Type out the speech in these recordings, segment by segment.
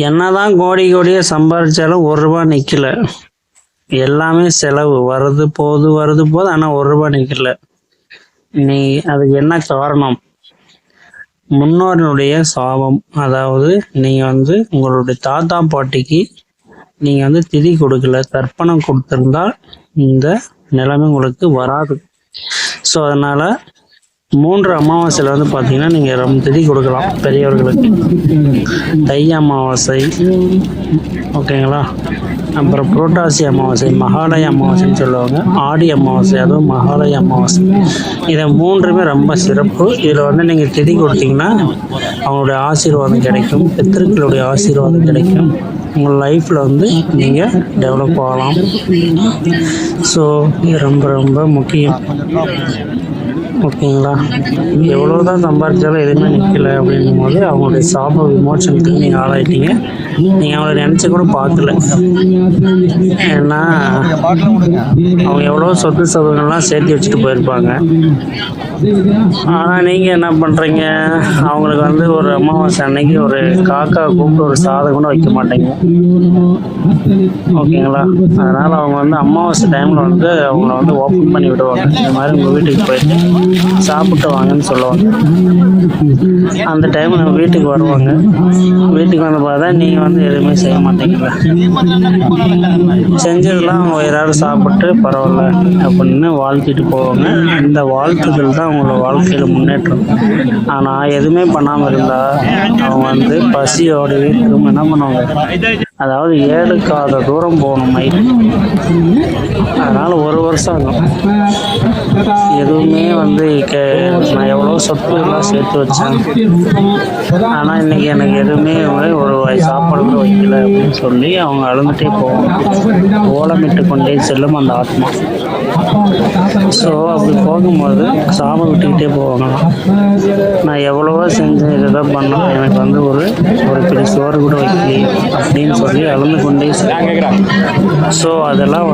என்னதான் கோடி கோடியாக சம்பாதிச்சாலும் ரூபா நிற்கல. எல்லாமே செலவு, வருது போகுது ஆனால் ரூபா நிற்கல. நீ அதுக்கு என்ன காரணம்? முன்னோர்களுடைய சாபம். அதாவது நீங்கள் உங்களுடைய தாத்தா பாட்டிக்கு நீங்கள் திதி கொடுக்கல, தர்ப்பணம் கொடுத்துருந்தால் இந்த நிலைமை உங்களுக்கு வராது. ஸோ அதனால் 3 அமாவாசையில் பார்த்தீங்கன்னா நீங்கள் ரொம்ப திதி கொடுக்கலாம் பெரியவர்களுக்கு. தை அமாவாசை, ஓகேங்களா, அப்புறம் புரட்டாசி அமாவாசை, மகாலய அமாவாசைன்னு சொல்லுவாங்க, ஆடி அமாவாசை, அதுவும் மகாலய அமாவாசை. இதை 3மே ரொம்ப சிறப்பு. இதில் நீங்கள் திதி கொடுத்தீங்கன்னா அவங்களுடைய ஆசீர்வாதம் கிடைக்கும், பித்திருக்களுடைய ஆசீர்வாதம் கிடைக்கும். உங்கள் லைஃப்பில் நீங்கள் டெவலப் ஆகலாம். ஸோ இது ரொம்ப ரொம்ப முக்கியம், ஓகேங்களா. எவ்வளோதான் சம்பாதிச்சாலும் எதுவுமே நிற்கல அப்படின்னும் போது அவங்களுடைய சாப விமோச்சனத்துக்கு நீங்கள் ஆளாயிட்டீங்க. நீங்கள் அவங்கள நினச்சி கூட பார்க்கல. ஏன்னா அவங்க எவ்வளோ சொத்து சதவீதம்லாம் சேர்த்து வச்சுட்டு போயிருப்பாங்க. ஆனால் நீங்கள் என்ன பண்ணுறீங்க, அவங்களுக்கு ஒரு அமாவாசை அன்னைக்கு ஒரு காக்கா கூப்பிட்டு ஒரு சாதம் கூட வைக்க மாட்டீங்க, ஓகேங்களா. அதனால் அவங்க அமாவாசை டைமில் அவங்கள ஓப்பன் பண்ணி விடுவாங்க. இந்த மாதிரி உங்கள் வீட்டுக்கு போயிட்டு சாப்பிட்டு வாங்கன்னு சொல்லுவாங்க. அந்த டைம் நம்ம வீட்டுக்கு வருவாங்க. வீட்டுக்கு பார்த்தா நீங்கள் எதுவுமே செய்ய மாட்டீங்களா. செஞ்சதெல்லாம் அவங்க யாராவது சாப்பிட்டு பரவாயில்ல அப்படின்னு வாழ்த்திட்டு போவாங்க. இந்த வாழ்த்துக்கள் தான் அவங்களோட வாழ்க்கையில் முன்னேற்றம். ஆனால் எதுவுமே பண்ணாமல் இருந்தால் அவங்க பசியோடவே திரும்ப என்ன பண்ணுவாங்க, அதாவது 7 காத தூரம் போகணும் மைல். அதனால் 1 வருஷம் ஆகும். எதுவுமே நான் எவ்வளோ சொத்து எல்லாம் சேர்த்து வச்சேன், ஆனால் இன்றைக்கி எனக்கு எதுவுமே ஒரு சாப்பாடு கூட வைக்கல அப்படின்னு சொல்லி அவங்க அழுந்துகிட்டே போவாங்க. ஓலமிட்டு கொண்டே செல்லும் அந்த ஆத்மா. ஸோ அப்படி போகும்போது சாபம் விட்டுக்கிட்டே போவாங்களாம். நான் எவ்வளவோ செஞ்சேன், இதுதான் பண்ணோம், எனக்கு ஒரு பிடி சோறு கூட வைக்கலையே அப்படின்னு சொல்லி அழுந்து கொண்டே செல்லும். ஸோ அதெல்லாம்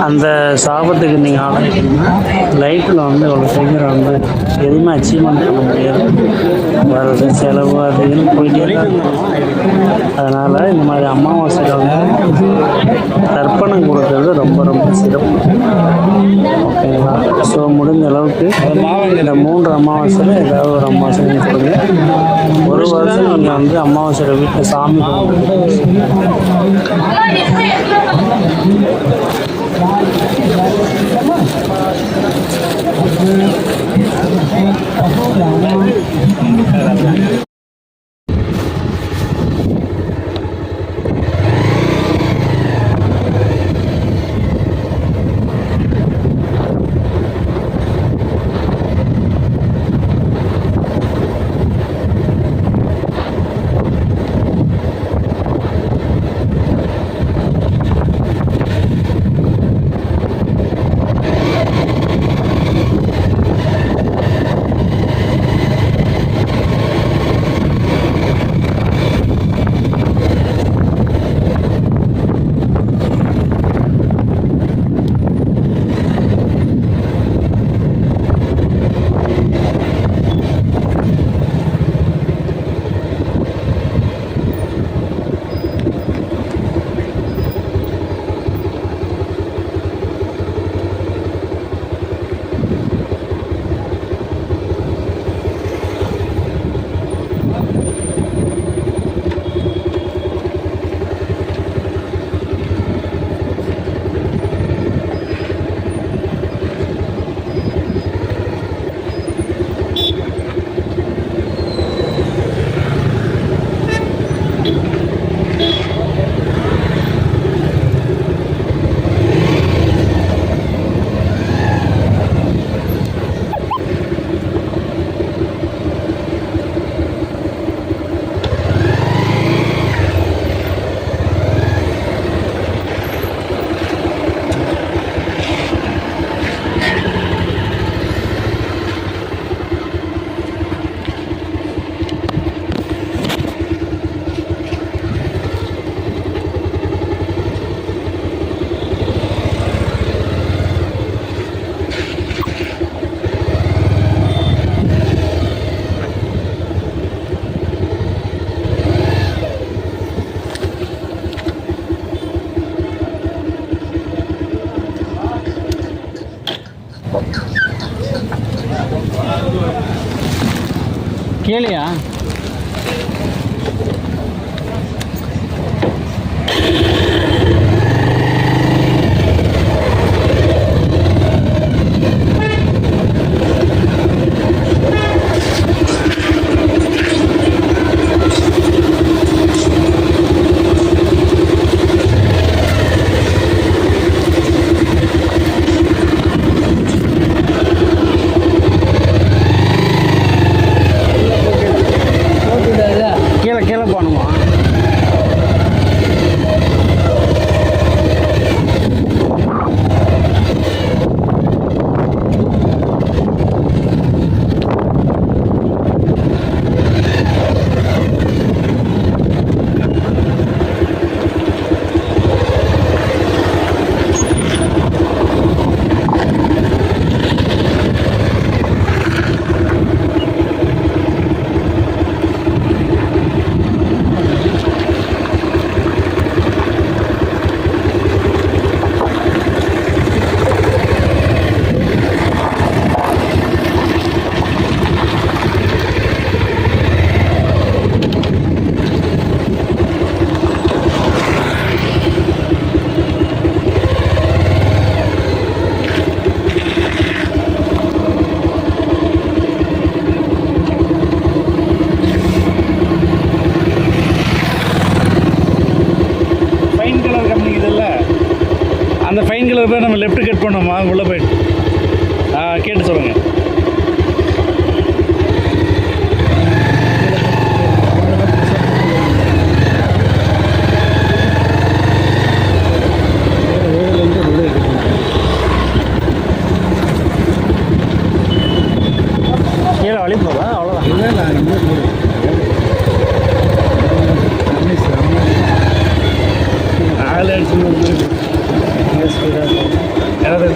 அந்த சாபத்துக்கு நீங்கள் ஆளாயிட்டீங்கன்னா லைஃப்பில் அவ்வளோ சீக்கிரம் எதுவுமே அச்சீவ்மெண்ட் பண்ண முடியாது. வர்றது செலவு அதுன்னு போயிட்டே தான். அதனால் இந்த மாதிரி அமாவாசையில் தர்ப்பணம் கொடுக்கறது ரொம்ப ரொம்ப சிறப்பு, ஓகேங்களா. ஸோ முடிஞ்ச அளவுக்கு இந்த 3 அமாவாசையில் ஏதாவது ஒரு அமாவாசை கொடுங்க. 1 வருஷம் நீங்கள் அமாவாசையில் வீட்டில் சாமி கேளியா? கீழே கீழே போகணுமா? அந்த ஃபைன் கலர் போய் நம்ம லெஃப்ட் கட் பண்ணோமா உள்ளே போயிட்டு கேட்டு சொல்லுங்கள். கீழே வழி போதா? அவ்வளோதான். ஆள் அடிச்சு யாராவது